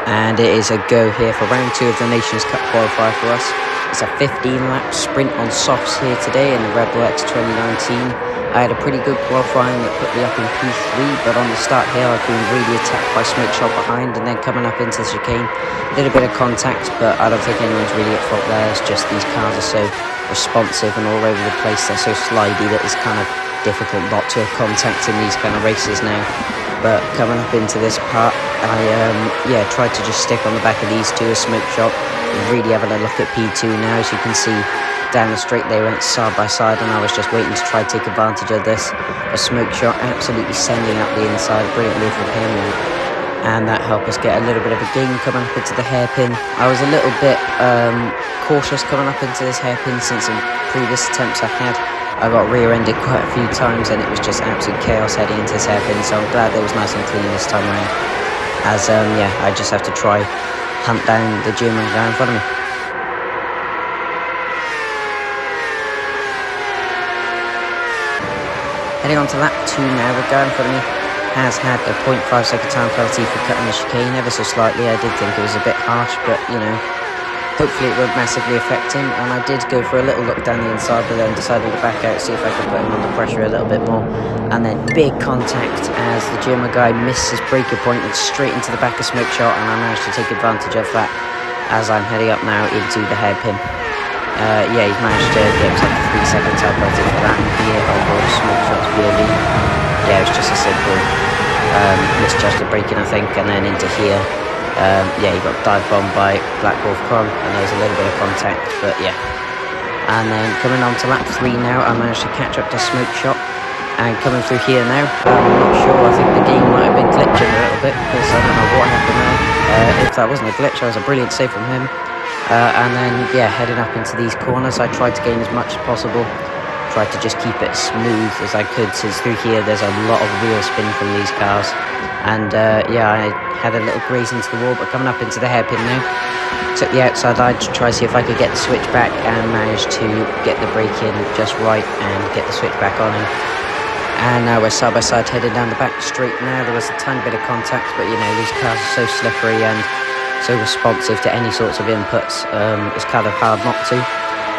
And it is a go here for round 2 of the Nations Cup qualifier for us. It's a 15-lap sprint on softs here today in the Rebel X 2019. I had a pretty good qualifying that put me up in P3, but on the start here I've been really attacked by Smoke Shot behind, and then coming up into the chicane, a little bit of contact, but I don't think anyone's really at fault there. It's just these cars are so responsive and all over the place. They're so slidey that it's kind of difficult not to have contact in these kind of races now. But coming up into this part, I tried to just stick on the back of these two as Smoke Shot. Really having a look at P2 now. As you can see, down the straight they went side by side, and I was just waiting to try to take advantage of this. A Smoke Shot absolutely sending up the inside, brilliant move from him, and that helped us get a little bit of a gain coming up into the hairpin. I was a little bit cautious coming up into this hairpin since in previous attempts I had. I got rear-ended quite a few times and it was just absolute chaos heading into this hairpin, so I'm glad it was nice and clean this time around. As I just have to try hunt down the German guy in front of me. Heading on to lap 2 now, the guy in front of me has had a 0.5 second time penalty for cutting the chicane ever so slightly. I did think it was a bit harsh, but you know, hopefully it won't massively affect him, and I did go for a little look down the inside, but then decided to back out, see if I could put him under pressure a little bit more. And then big contact as the German guy missed his breaker point and straight into the back of Smoke Shot, and I managed to take advantage of that as I'm heading up now into the hairpin. He's managed to get himself a 3 second time penalty for that, and be on board Smoke Shot's BOV. Yeah, it was just a simple misjudged braking, I think, and then into here. He got dive bombed by Black Wolf Kron, and there was a little bit of contact, but yeah. And then coming on to lap 3 now, I managed to catch up to Smoke Shot, and coming through here now, I'm not sure, I think the game might have been glitching a little bit, because I don't know what happened there. If that wasn't a glitch, that was a brilliant save from him. And then, heading up into these corners, I tried to gain as much as possible. Tried to just keep it smooth as I could, since through here there's a lot of wheel spin from these cars. And I had a little graze into the wall, but coming up into the hairpin now, took the outside line to try to see if I could get the switch back, and managed to get the brake in just right and get the switch back on him. And now we're side by side heading down the back straight now. There was a tiny bit of contact, but you know, these cars are so slippery and so responsive to any sorts of inputs. It's kind of hard not to.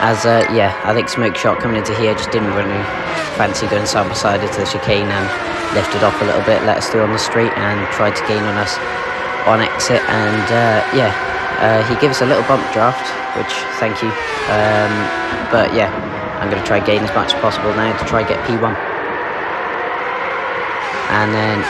As I think Smoke Shot coming into here just didn't really fancy going side by side into the chicane, and lifted off a little bit, let us through on the street, and tried to gain on us on exit. And he gave us a little bump draft, which thank you. But yeah, I'm going to try gain as much as possible now to try get P1. And then